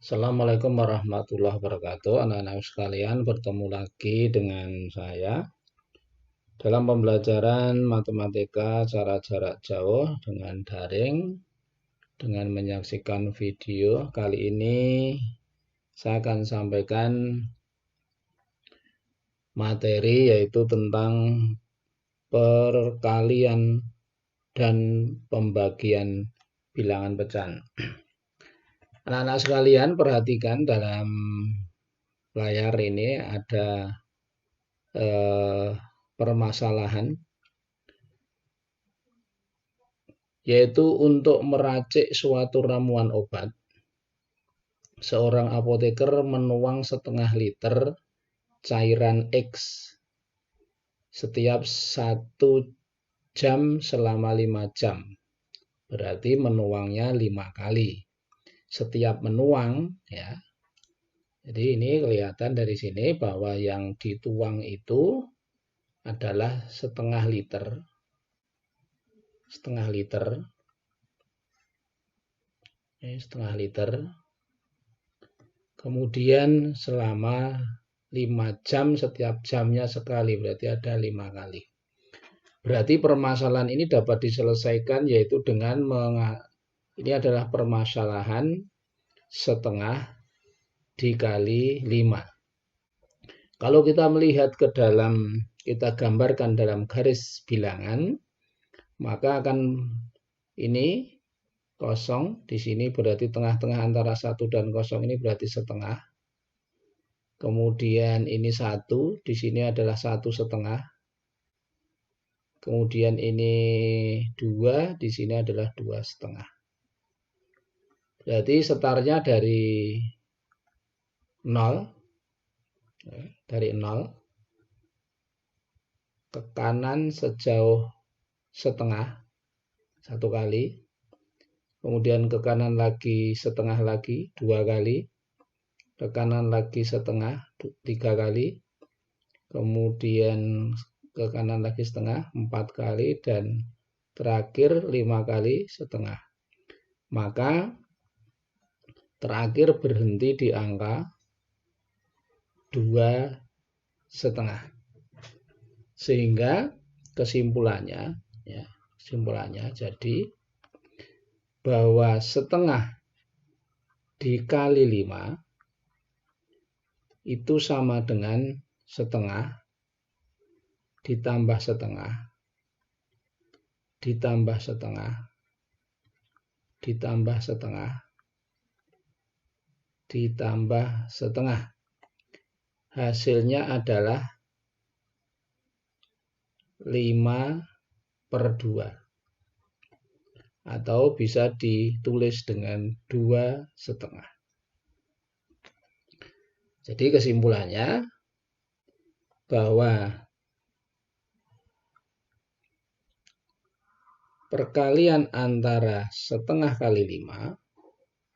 Assalamualaikum warahmatullahi wabarakatuh. Anak-anak sekalian, bertemu lagi dengan saya dalam pembelajaran matematika cara jarak jauh dengan daring dengan menyaksikan video. Kali ini saya akan sampaikan materi yaitu tentang perkalian dan pembagian bilangan pecahan. Anak-anak sekalian, perhatikan dalam layar ini ada permasalahan, yaitu untuk meracik suatu ramuan obat. Seorang apoteker menuang setengah liter cairan X setiap 1 jam selama 5 jam. Berarti menuangnya 5 kali. Setiap menuang, ya. Jadi ini kelihatan dari sini bahwa yang dituang itu adalah setengah liter. Setengah liter. Kemudian selama 5 jam, setiap jamnya sekali, berarti ada 5 kali. Berarti permasalahan ini dapat diselesaikan yaitu dengan ini adalah permasalahan setengah dikali 5. Kalau kita melihat ke dalam, kita gambarkan dalam garis bilangan, maka akan ini kosong di sini, berarti tengah-tengah antara 1 dan 0 ini berarti setengah. Kemudian ini 1, di sini adalah 1,5. Kemudian ini 2, di sini adalah 2,5. Berarti setarnya dari 0, ke kanan sejauh setengah, 1 kali. Kemudian ke kanan lagi setengah lagi, 2 kali. Ke kanan lagi setengah, 3 kali. Kemudian ke kanan lagi setengah, 4 kali. Dan terakhir 5 kali setengah. Maka terakhir berhenti di angka 2,5. Sehingga kesimpulannya jadi bahwa setengah dikali 5 itu sama dengan setengah ditambah setengah ditambah setengah ditambah setengah ditambah setengah. Hasilnya adalah 5/2. Atau bisa ditulis dengan 2,5. Jadi kesimpulannya bahwa perkalian antara setengah kali 5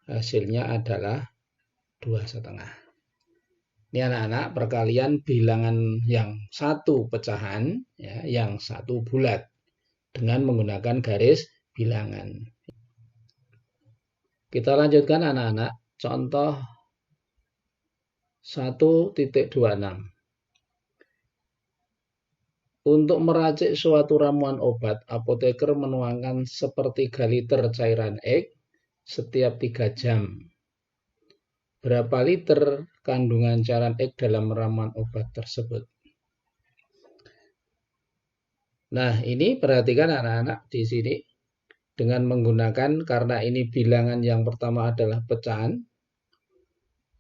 hasilnya adalah 2,5. Ini anak-anak perkalian bilangan yang satu pecahan, ya, yang satu bulat dengan menggunakan garis bilangan. Kita lanjutkan anak-anak, contoh 1.26. Untuk meracik suatu ramuan obat, apoteker menuangkan 1/3 liter cairan X setiap 3 jam. Berapa liter kandungan cairan X dalam ramuan obat tersebut? Nah, ini perhatikan anak-anak di sini. Dengan menggunakan, karena ini bilangan yang pertama adalah pecahan,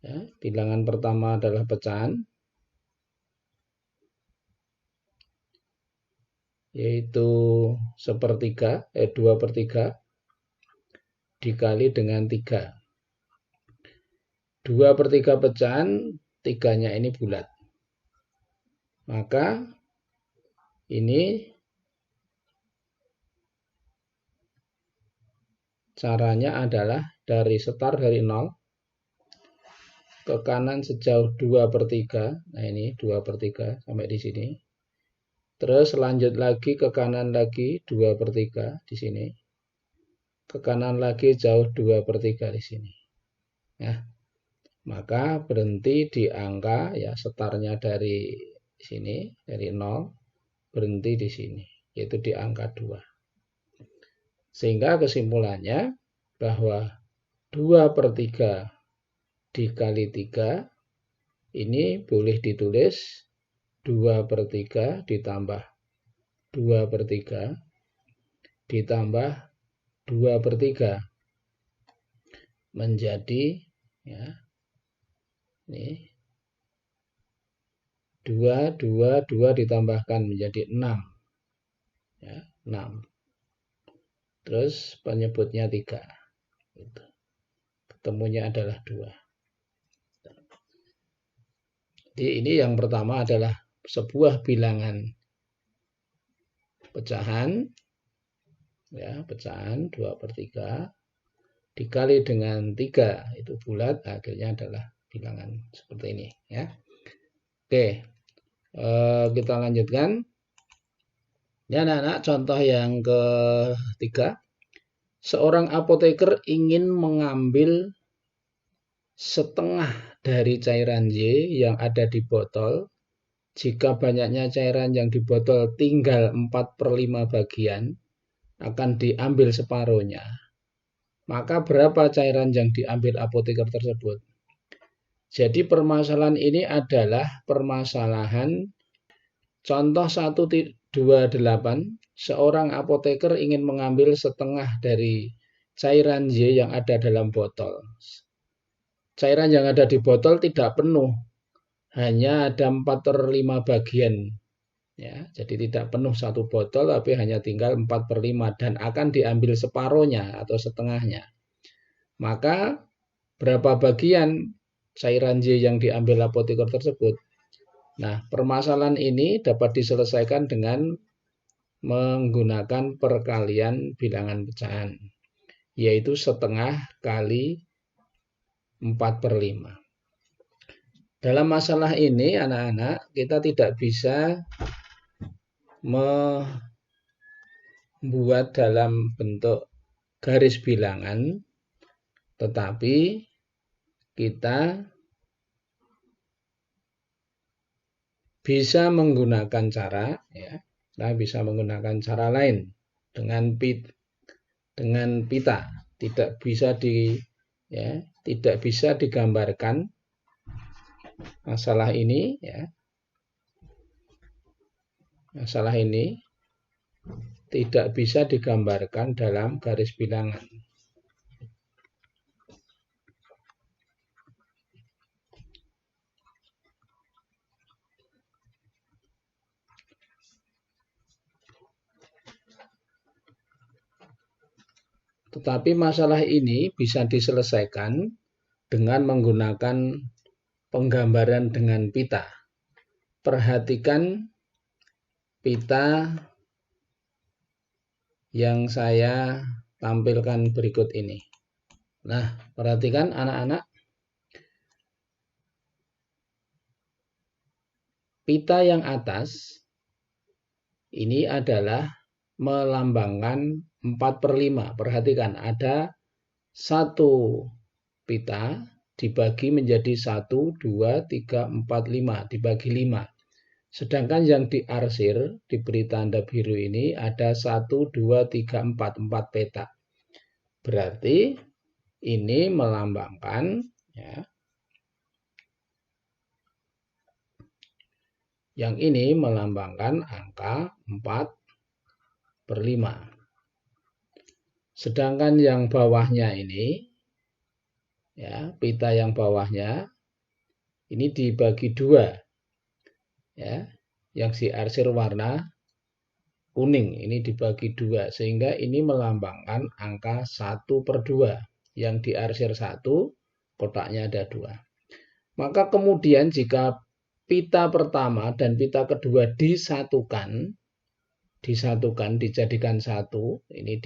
ya, bilangan pertama adalah pecahan, yaitu 2/3 dikali dengan 3. 2/3 pecahan, 3-nya ini bulat. Maka ini caranya adalah dari 0 ke kanan sejauh 2/3. Nah, ini 2/3 sampai di sini. Terus lanjut lagi ke kanan lagi 2/3 di sini. Ke kanan lagi jauh 2/3 di sini. Ya. maka berhenti di angka, ya startnya dari sini, dari 0, berhenti di sini, yaitu di angka 2. Sehingga kesimpulannya bahwa 2/3 dikali 3 ini boleh ditulis 2/3 ditambah 2/3 ditambah 2/3 menjadi, ya, ini 2 ditambahkan menjadi 6, ya, 6. Terus penyebutnya 3. Gitu. Ketemunya adalah 2. Jadi ini yang pertama adalah sebuah bilangan pecahan, ya, pecahan 2/3 dikali dengan 3 itu bulat, akhirnya adalah bilangan seperti ini, ya. Oke, kita lanjutkan. Ini anak-anak contoh yang ketiga. Seorang apoteker ingin mengambil setengah dari cairan Y yang ada di botol. Jika banyaknya cairan yang di botol tinggal 4/5 bagian, akan diambil separuhnya. Maka berapa cairan yang diambil apoteker tersebut? Jadi permasalahan ini adalah permasalahan contoh 128. Seorang apoteker ingin mengambil setengah dari cairan Y yang ada dalam botol. Cairan yang ada di botol tidak penuh, hanya ada 4/5 bagian. Ya, jadi tidak penuh satu botol, tapi hanya tinggal 4/5 dan akan diambil separuhnya atau setengahnya. Maka berapa bagian cairan Y yang diambil apoteker tersebut? Nah, permasalahan ini dapat diselesaikan dengan menggunakan perkalian bilangan pecahan, yaitu setengah kali 4/5. Dalam masalah ini, anak-anak, kita tidak bisa membuat dalam bentuk garis bilangan, tetapi kita bisa menggunakan cara, ya, kita bisa menggunakan cara lain dengan pita. Tidak bisa digambarkan masalah ini, ya. Masalah ini tidak bisa digambarkan dalam garis bilangan. Tetapi masalah ini bisa diselesaikan dengan menggunakan penggambaran dengan pita. Perhatikan pita yang saya tampilkan berikut ini. Nah, perhatikan anak-anak. Pita yang atas ini adalah melambangkan 4/5. Perhatikan, ada satu pita dibagi menjadi 1, 2, 3, 4, 5, dibagi 5. Sedangkan yang diarsir, diberi tanda biru ini, ada 1, 2, 3, 4, 4 peta. Berarti ini melambangkan, ya, yang ini melambangkan angka 4/5. Sedangkan yang bawahnya ini, ya, pita yang bawahnya ini dibagi 2. Ya, yang diarsir warna kuning ini dibagi 2, sehingga ini melambangkan angka 1/2. Yang diarsir 1, kotaknya ada 2. Maka kemudian jika pita pertama dan pita kedua disatukan, dijadikan satu, ini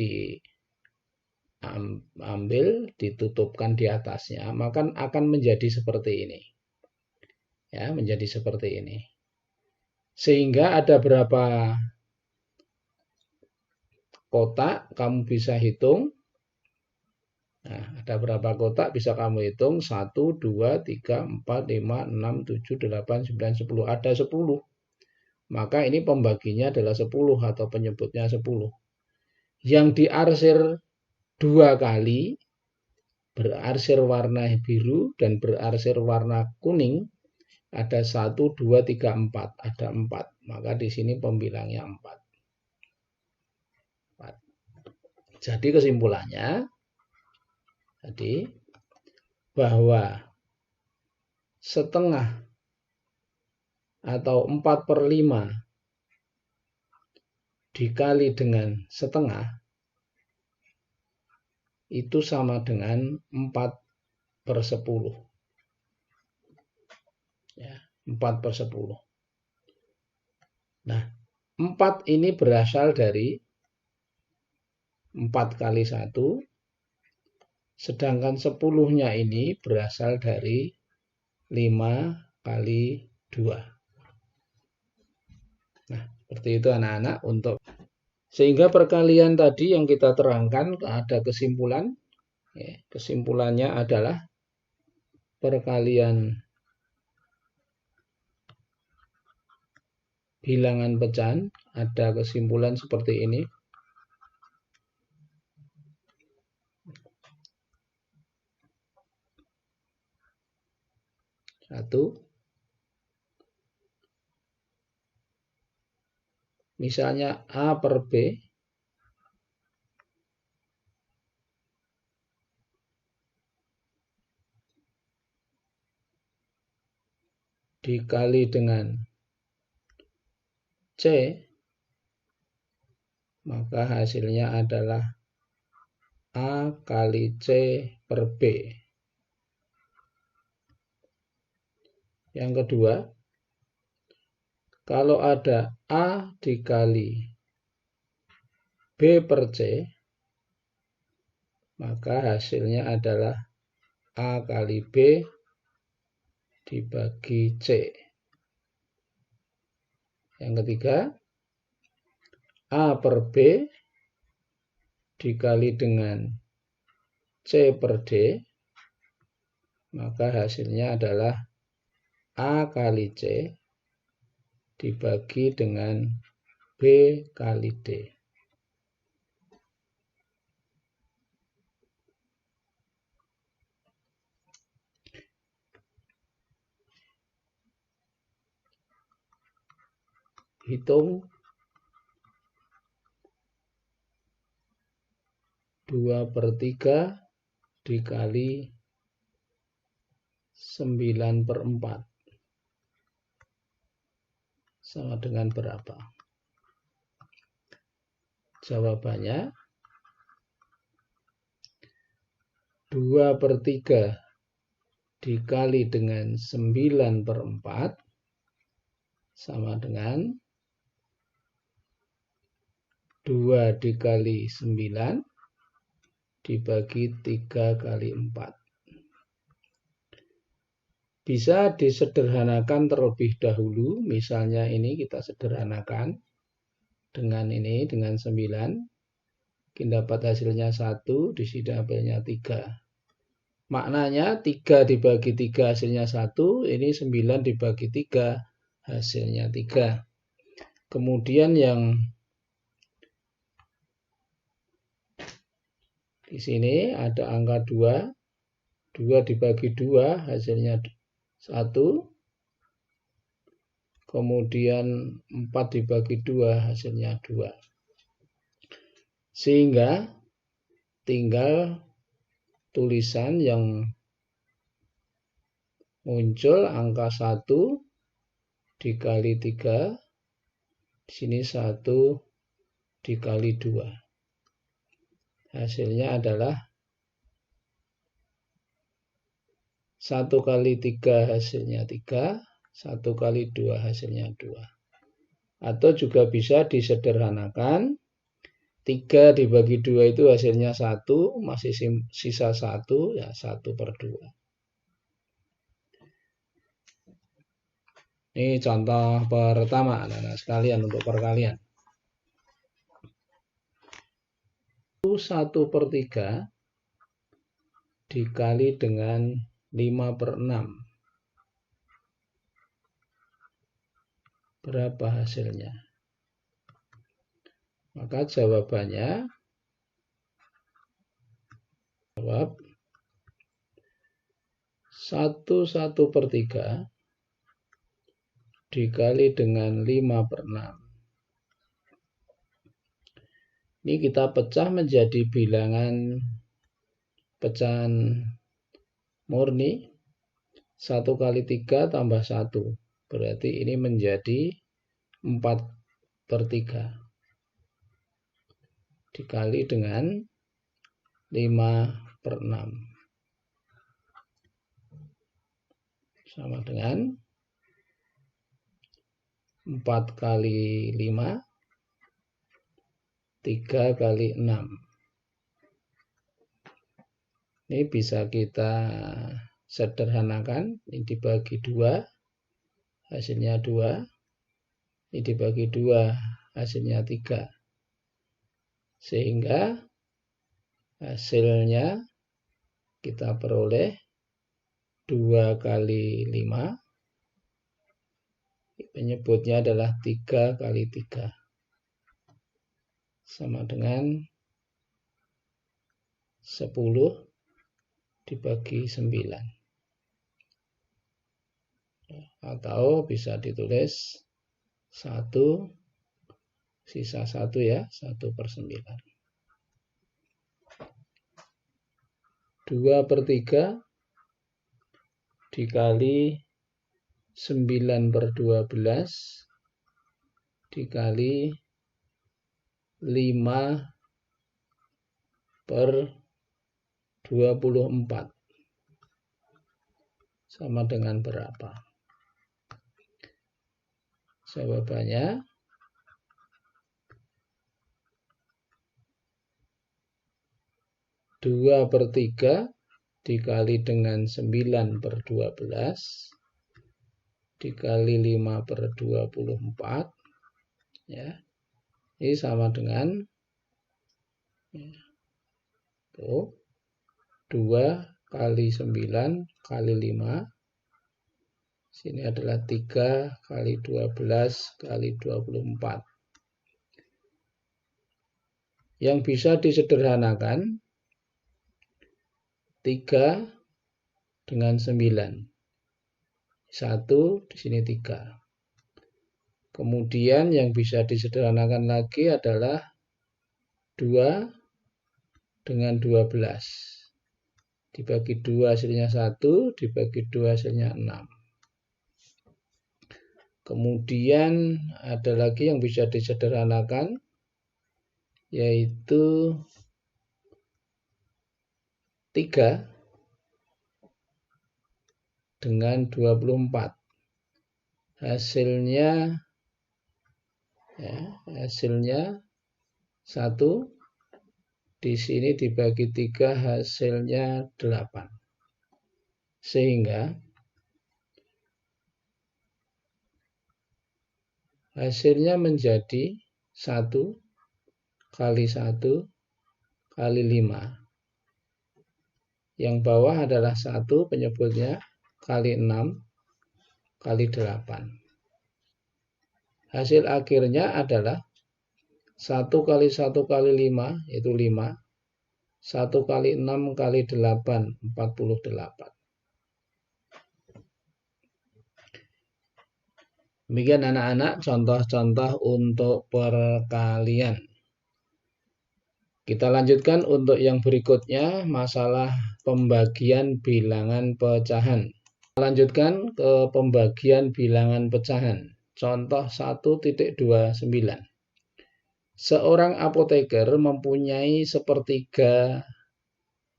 diambil, ditutupkan di atasnya, maka akan menjadi seperti ini. Ya, menjadi seperti ini. Sehingga ada berapa kotak, kamu bisa hitung. Nah, ada berapa kotak bisa kamu hitung? 1, 2, 3, 4, 5, 6, 7, 8, 9, 10. Ada 10. Maka ini pembaginya adalah 10 atau penyebutnya 10. Yang diarsir 2 kali, berarsir warna biru dan berarsir warna kuning, ada 1, 2, 3, 4. Ada 4. Maka di sini pembilangnya 4. Jadi kesimpulannya tadi bahwa setengah atau 4/5 dikali dengan setengah itu sama dengan 4/10. Ya, 4/10. Nah, 4 ini berasal dari 4 kali 1, sedangkan 10-nya ini berasal dari 5 kali 2. Nah, seperti itu anak-anak. Sehingga perkalian tadi yang kita terangkan ada kesimpulan. Kesimpulannya adalah perkalian bilangan pecahan ada kesimpulan seperti ini. Satu, misalnya A per B dikali dengan C, maka hasilnya adalah A kali C per B. Yang kedua, kalau ada A dikali B per C, maka hasilnya adalah A kali B dibagi C. Yang ketiga, A per B dikali dengan C per D, maka hasilnya adalah A kali C dibagi dengan B kali D. Hitung 2/3 dikali 9/4 sama dengan berapa? Jawabannya 2/3 dikali dengan 9/4 sama dengan 2 dikali 9 dibagi 3 kali 4. Bisa disederhanakan terlebih dahulu, misalnya ini kita sederhanakan dengan ini, dengan 9, kita dapat hasilnya 1, di sini hasilnya 3. Maknanya 3 dibagi 3 hasilnya 1, ini 9 dibagi 3 hasilnya 3. Kemudian yang di sini ada angka 2, 2 dibagi 2 hasilnya 1, kemudian 4 dibagi 2 hasilnya 2. Sehingga tinggal tulisan yang muncul angka 1 dikali 3, di sini 1 dikali 2. Hasilnya adalah 1 kali 3 hasilnya 3, 1 kali 2 hasilnya 2. Atau juga bisa disederhanakan, 3 dibagi 2 itu hasilnya 1, masih sisa 1, ya 1/2. Ini contoh pertama anak-anak sekalian untuk perkalian. 1/3 dikali dengan 5/6. Berapa hasilnya? Maka jawabannya, jawab 1/3 dikali dengan 5/6. Ini kita pecah menjadi bilangan pecahan murni. 1 kali 3 tambah 1. Berarti ini menjadi 4/3. Dikali dengan 5/6. Sama dengan 4 kali 5, 3 kali 6. Ini bisa kita sederhanakan. Ini dibagi 2, hasilnya 2. Ini dibagi 2, hasilnya 3. Sehingga hasilnya kita peroleh 2 kali 5. Penyebutnya adalah 3 kali 3. Sama dengan 10 dibagi 9. Atau bisa ditulis 1, sisa 1 ya, 1/9. 2/3 dikali 9/12 dikali 5/24 sama dengan berapa? Jawabannya 2/3 dikali dengan 9/12 dikali 5/24 ya. Ini sama dengan 2 kali 9 kali 5. Sini adalah 3 kali 12 kali 24. Yang bisa disederhanakan 3 dengan 9. 1 di sini 3. Kemudian yang bisa disederhanakan lagi adalah 2 dengan 12. Dibagi 2 hasilnya 1, dibagi 2 hasilnya 6. Kemudian ada lagi yang bisa disederhanakan, yaitu 3 dengan 24. Hasilnya 1, di sini dibagi 3 hasilnya 8. Sehingga hasilnya menjadi 1 kali 1 kali 5. Yang bawah adalah 1 penyebutnya kali 6 kali 8. Hasil akhirnya adalah 1 kali 1 kali 5 yaitu 5. 1 kali 6 kali 8 48. Demikian anak-anak contoh-contoh untuk perkalian. Kita lanjutkan untuk yang berikutnya, masalah pembagian bilangan pecahan. Kita lanjutkan ke pembagian bilangan pecahan. Contoh 1.29. Seorang apoteker mempunyai sepertiga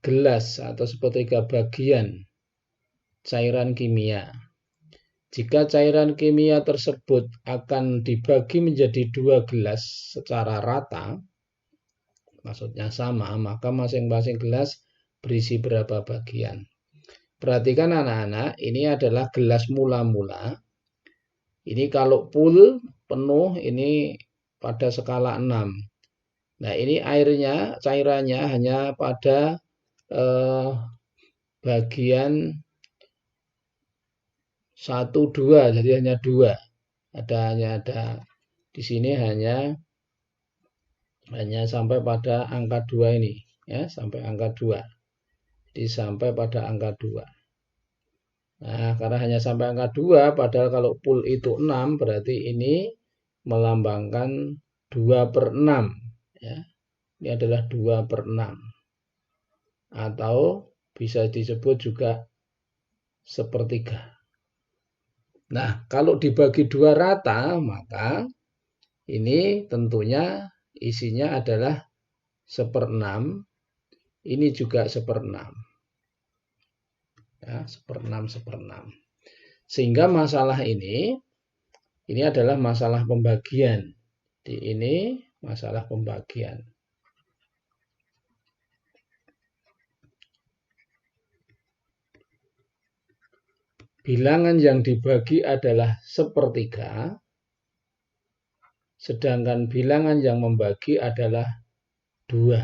gelas atau sepertiga bagian cairan kimia. Jika cairan kimia tersebut akan dibagi menjadi 2 gelas secara rata, maksudnya sama, maka masing-masing gelas berisi berapa bagian. Perhatikan anak-anak, ini adalah gelas mula-mula. Ini kalau full, penuh, ini pada skala 6. Nah, ini airnya, cairannya hanya pada bagian 1, 2, jadi hanya 2. Ada di sini hanya sampai pada angka 2 ini, ya, sampai angka 2. Jadi sampai pada angka 2. Nah, karena hanya sampai angka 2, padahal kalau pool itu 6, berarti ini melambangkan 2/6. Ya. Ini adalah 2/6. Atau bisa disebut juga sepertiga. Nah, kalau dibagi 2 rata, maka ini tentunya isinya adalah 1/6. Ini juga 1/6. Ya, 1/6. Sehingga masalah ini adalah masalah pembagian. Ini masalah pembagian. Bilangan yang dibagi adalah sepertiga, sedangkan bilangan yang membagi adalah 2.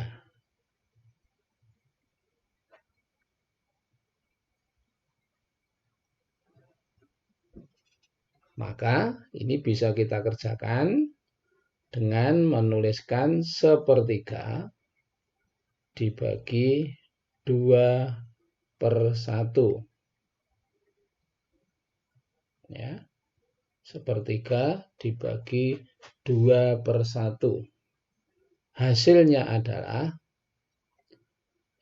Maka ini bisa kita kerjakan dengan menuliskan sepertiga dibagi 2/1. Ya, sepertiga dibagi 2/1. Hasilnya adalah,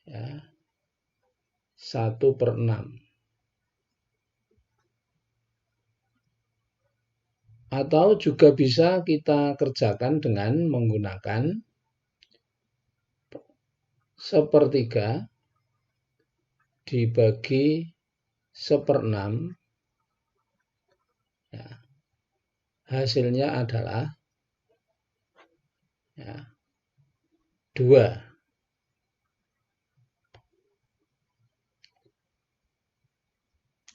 ya, 1/6. Atau juga bisa kita kerjakan dengan menggunakan sepertiga dibagi 1/6. Ya, hasilnya adalah, ya, 2.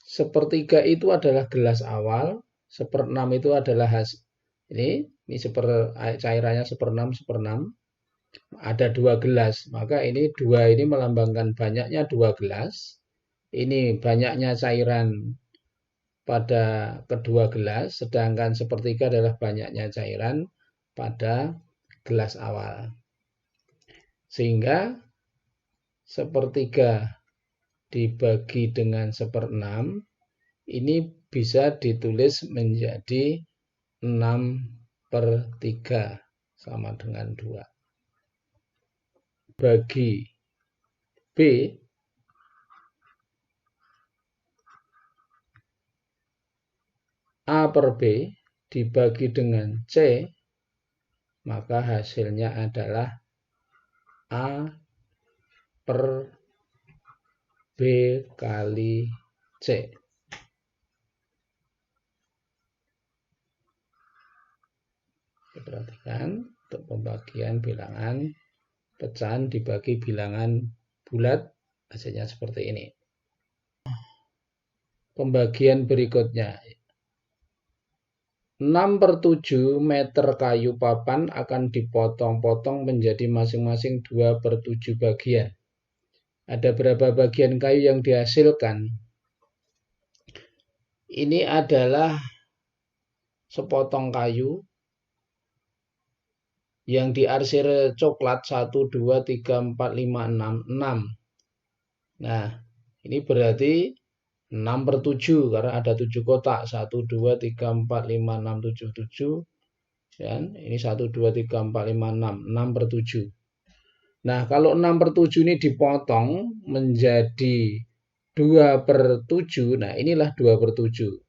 Sepertiga itu adalah gelas awal, 1/6 itu adalah ini cairannya 1/6. Ada 2 gelas, maka ini 2 ini melambangkan banyaknya 2 gelas. Ini banyaknya cairan pada kedua gelas, sedangkan sepertiga adalah banyaknya cairan pada gelas awal. Sehingga sepertiga dibagi dengan 1/6 ini bisa ditulis menjadi 6/3 sama dengan 2. Bagi B, A per B dibagi dengan C, maka hasilnya adalah A per B kali C. Perhatikan untuk pembagian bilangan pecahan dibagi bilangan bulat, hasilnya seperti ini. Pembagian berikutnya, 6/7 meter kayu papan akan dipotong-potong menjadi masing-masing 2/7 bagian. Ada berapa bagian kayu yang dihasilkan? Ini adalah sepotong kayu yang diarsir coklat 1, 2, 3, 4, 5, 6. Nah, ini berarti 6/7 karena ada 7 kotak. 1, 2, 3, 4, 5, 6, 7, 7. Dan ini 1, 2, 3, 4, 5, 6. 6/7. Nah, kalau 6/7 ini dipotong menjadi 2/7. Nah, inilah 2/7.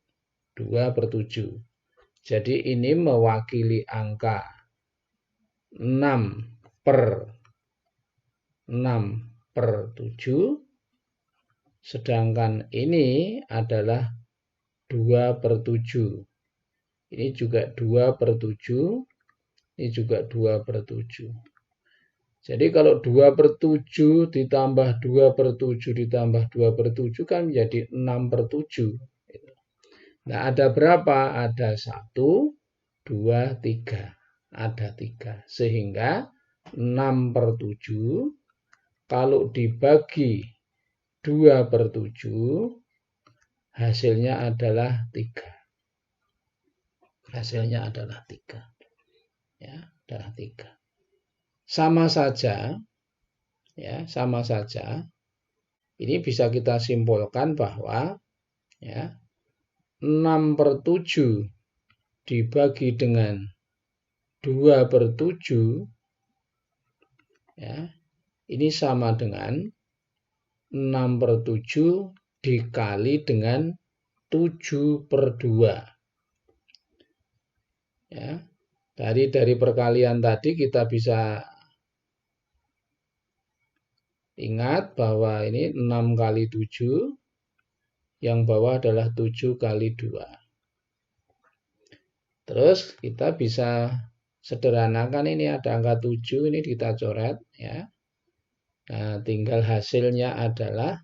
2/7. Jadi ini mewakili angka 6/7, sedangkan ini adalah 2/7. Ini juga 2/7, ini juga 2/7. Jadi kalau 2/7 ditambah 2/7 ditambah 2/7 kan menjadi 6/7. Nah, ada berapa? Ada 1, 2, 3. Ada 3. Sehingga 6/7 kalau dibagi 2/7, hasilnya adalah 3. Hasilnya adalah 3. Ya, adalah 3. Sama saja, ya, sama saja. Ini bisa kita simpulkan bahwa ya, 6/7 dibagi dengan 2/7, ya, ini sama dengan 6/7 dikali dengan 7/2. Ya, dari perkalian tadi kita bisa ingat bahwa ini 6 kali 7, yang bawah adalah 7 kali 2. Terus kita bisa sederhanakan, ini ada angka 7, ini kita coret ya. Nah, tinggal hasilnya adalah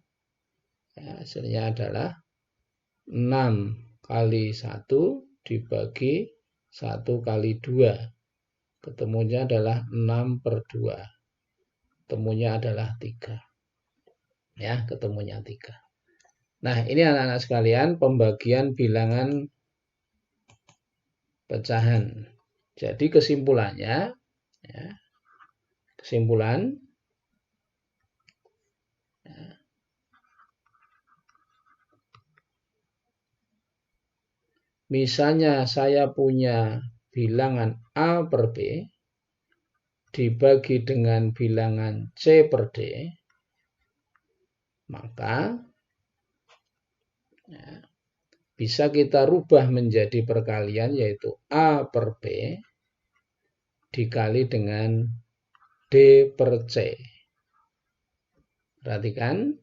6 kali 1 dibagi 1 kali 2. Ketemunya adalah 6/2. Ketemunya adalah 3. Ya, ketemunya 3. Nah, ini anak-anak sekalian pembagian bilangan pecahan. Jadi kesimpulannya, ya, kesimpulan, ya, misalnya saya punya bilangan A/B dibagi dengan bilangan C/D, maka ya, bisa kita rubah menjadi perkalian, yaitu A/B dikali dengan D/C. Perhatikan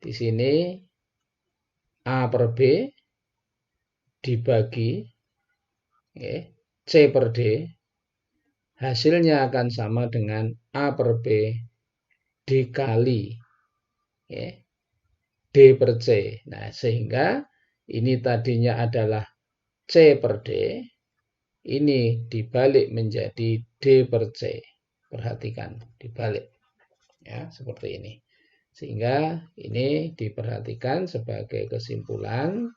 di sini A/B dibagi C/D, hasilnya akan sama dengan A/B dikali D/C. Nah, sehingga ini tadinya adalah C/D, ini dibalik menjadi D/C. Perhatikan, dibalik. Ya, seperti ini. Sehingga ini diperhatikan sebagai kesimpulan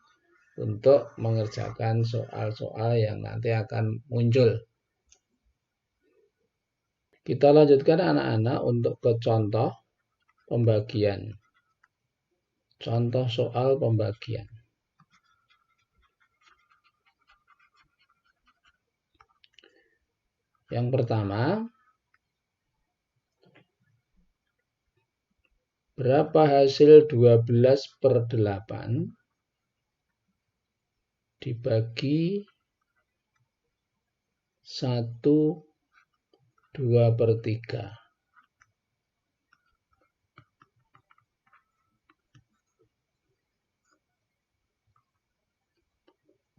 untuk mengerjakan soal-soal yang nanti akan muncul. Kita lanjutkan anak-anak untuk ke contoh pembagian. Contoh soal pembagian. Yang pertama, berapa hasil 12/8 dibagi 1/2/3?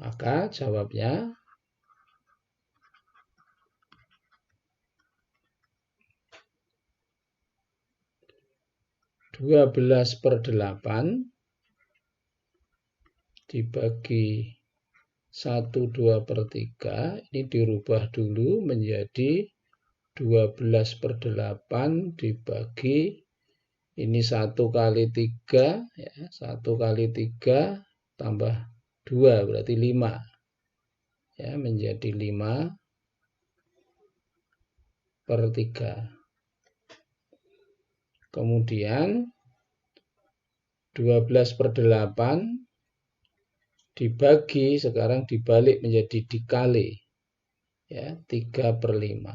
Maka jawabnya 12/8 dibagi 1/2/3, ini dirubah dulu menjadi 12/8 dibagi, ini 1 kali 3, ya, 1 kali 3 tambah 2 berarti 5. Ya, menjadi 5/3. Kemudian 12/8 dibagi, sekarang dibalik menjadi dikali, ya, 3/5.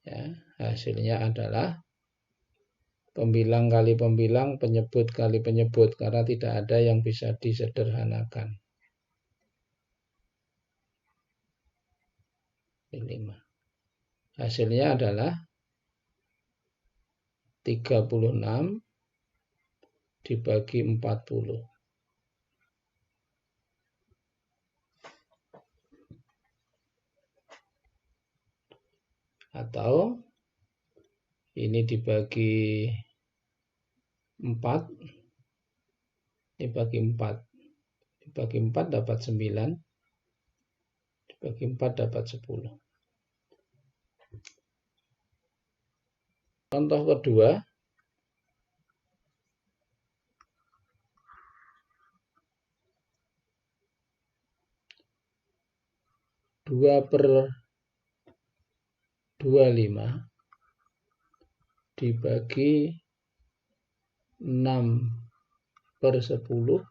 Ya, hasilnya adalah pembilang kali pembilang, penyebut kali penyebut, karena tidak ada yang bisa disederhanakan. 5. Hasilnya adalah 36 dibagi 40. Atau ini dibagi 4, dibagi 4. Dibagi 4 dapat 9, dibagi 4 dapat 10. Contoh kedua, 2/25 dibagi 6/10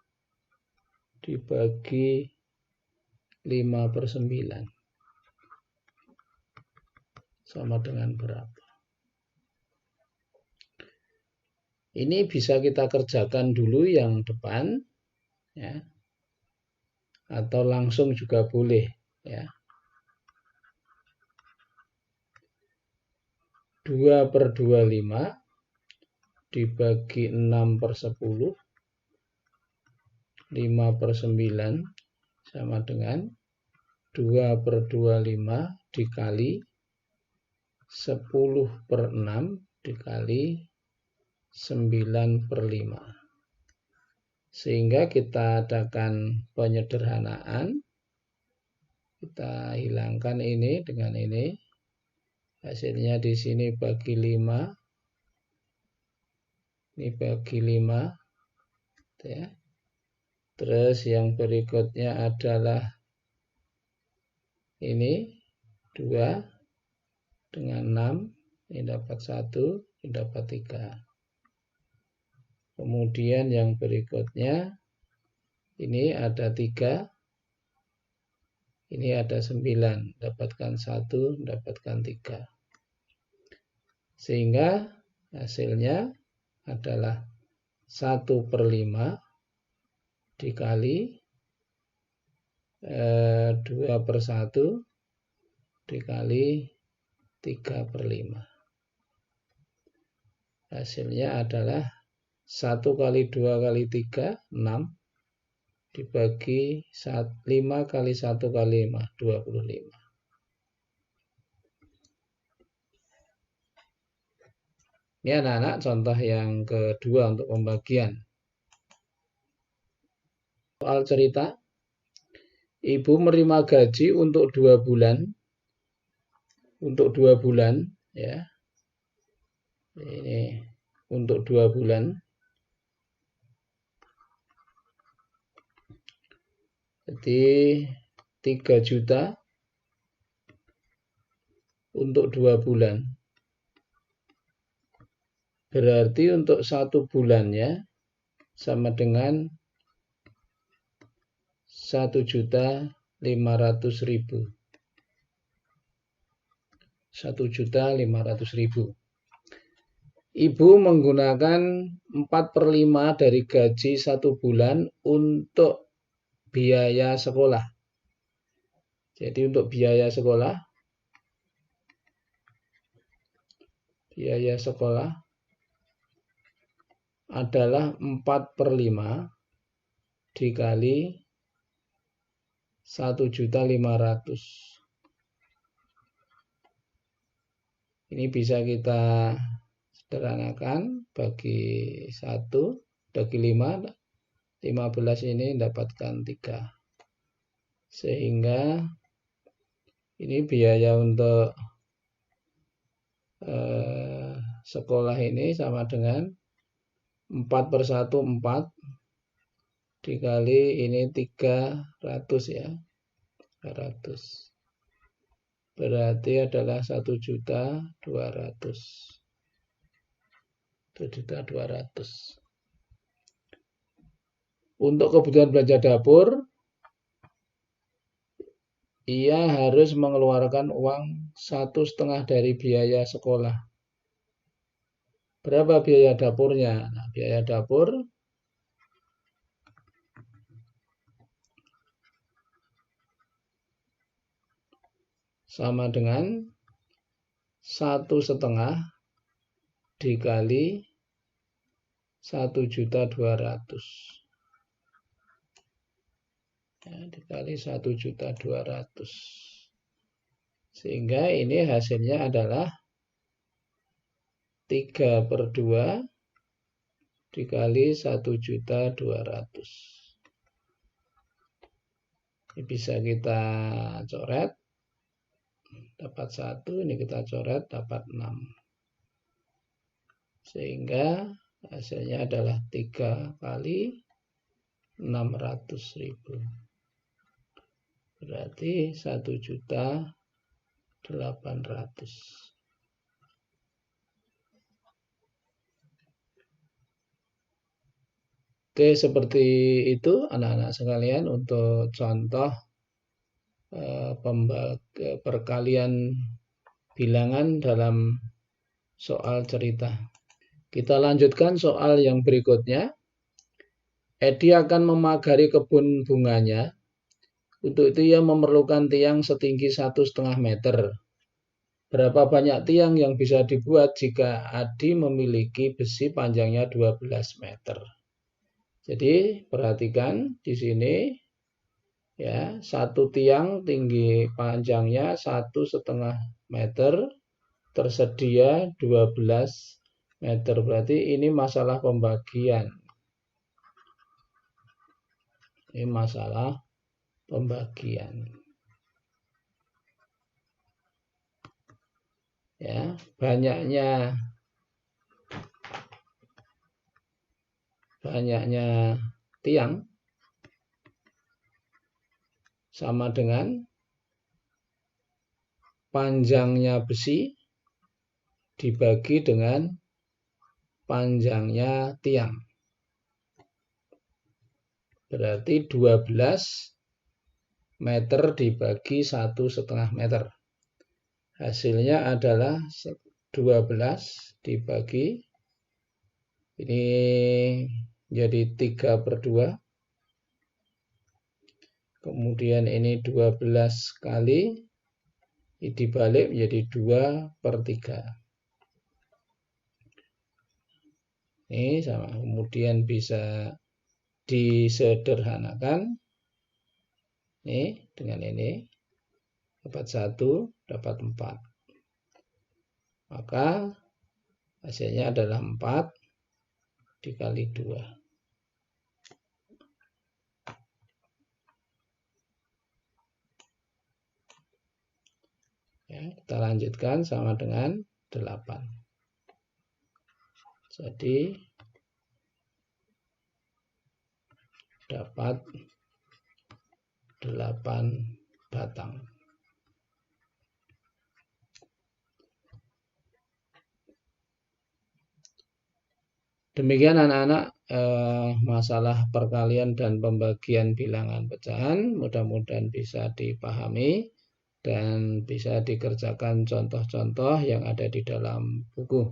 dibagi 5/9 sama dengan berapa? Ini bisa kita kerjakan dulu yang depan, ya, atau langsung juga boleh, ya. 2/25 dibagi 6/10 5/9 sama dengan 2/25 dikali 10/6 dikali 9/5. Sehingga kita adakan penyederhanaan. Kita hilangkan ini dengan ini. Hasilnya di sini bagi 5. Ini bagi 5. Ya. Terus yang berikutnya adalah ini 2 dengan 6. Ini dapat 1, ini dapat 3. Kemudian yang berikutnya ini ada 3. Ini ada 9. Dapatkan 1, dapatkan 3. Sehingga hasilnya adalah 1/5 dikali 2/1 dikali 3/5. Hasilnya adalah 1 kali 2 kali 3, 6 dibagi 5 kali 1 kali 5, 25. Ini anak-anak contoh yang kedua untuk pembagian. Soal cerita, ibu menerima gaji untuk 2 bulan. Untuk 2 bulan, ya. Ini untuk 2 bulan. Jadi 3 juta untuk 2 bulan. Berarti untuk 1 bulannya sama dengan 1.500.000. 1.500.000. Ibu menggunakan 4/5 dari gaji 1 bulan untuk biaya sekolah. Jadi untuk biaya sekolah adalah 4/5 dikali 1.500.000. Ini bisa kita sederhanakan bagi 1, bagi 5, 15 ini dapatkan 3. Sehingga ini biaya untuk sekolah ini sama dengan 4/1 4 dikali ini 300, ya. 300. Berarti adalah 1.200.000. 1.200.000. Untuk kebutuhan belanja dapur, ia harus mengeluarkan uang 1/2 dari biaya sekolah. Berapa biaya dapurnya? Nah, biaya dapur sama dengan 1/2 dikali 1.200.000. Ya, dikali 1.200.000. Sehingga ini hasilnya adalah 3/2 dikali 1.200.000. Ini bisa kita coret. Dapat 1, ini kita coret, dapat 6. Sehingga hasilnya adalah 3 kali 600.000. Berarti 1.800.000. Oke, seperti itu anak-anak sekalian untuk contoh perkalian bilangan dalam soal cerita. Kita lanjutkan soal yang berikutnya. Edi akan memagari kebun bunganya. Untuk itu ia memerlukan tiang setinggi 1,5 meter. Berapa banyak tiang yang bisa dibuat jika Adi memiliki besi panjangnya 12 meter? Jadi perhatikan di sini ya, satu tiang tinggi panjangnya 1,5 meter, tersedia 12 meter. Berarti ini masalah pembagian. Ini masalah pembagian. Ya, banyaknya tiang sama dengan panjangnya besi dibagi dengan panjangnya tiang. Berarti 12 meter dibagi 1,5 meter. Hasilnya adalah 12 dibagi, ini jadi 3/2. Kemudian ini 12 kali, dibalik menjadi 2/3. Ini sama, kemudian bisa disederhanakan. Ini dengan ini dapat 1, dapat 4. Maka hasilnya adalah 4 dikali 2. Ya, kita lanjutkan sama dengan 8. Jadi dapat 8 batang. Demikian anak-anak masalah perkalian dan pembagian bilangan pecahan. Mudah-mudahan bisa dipahami dan bisa dikerjakan contoh-contoh yang ada di dalam buku.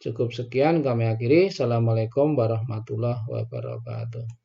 Cukup sekian kami akhiri. Assalamualaikum warahmatullahi wabarakatuh.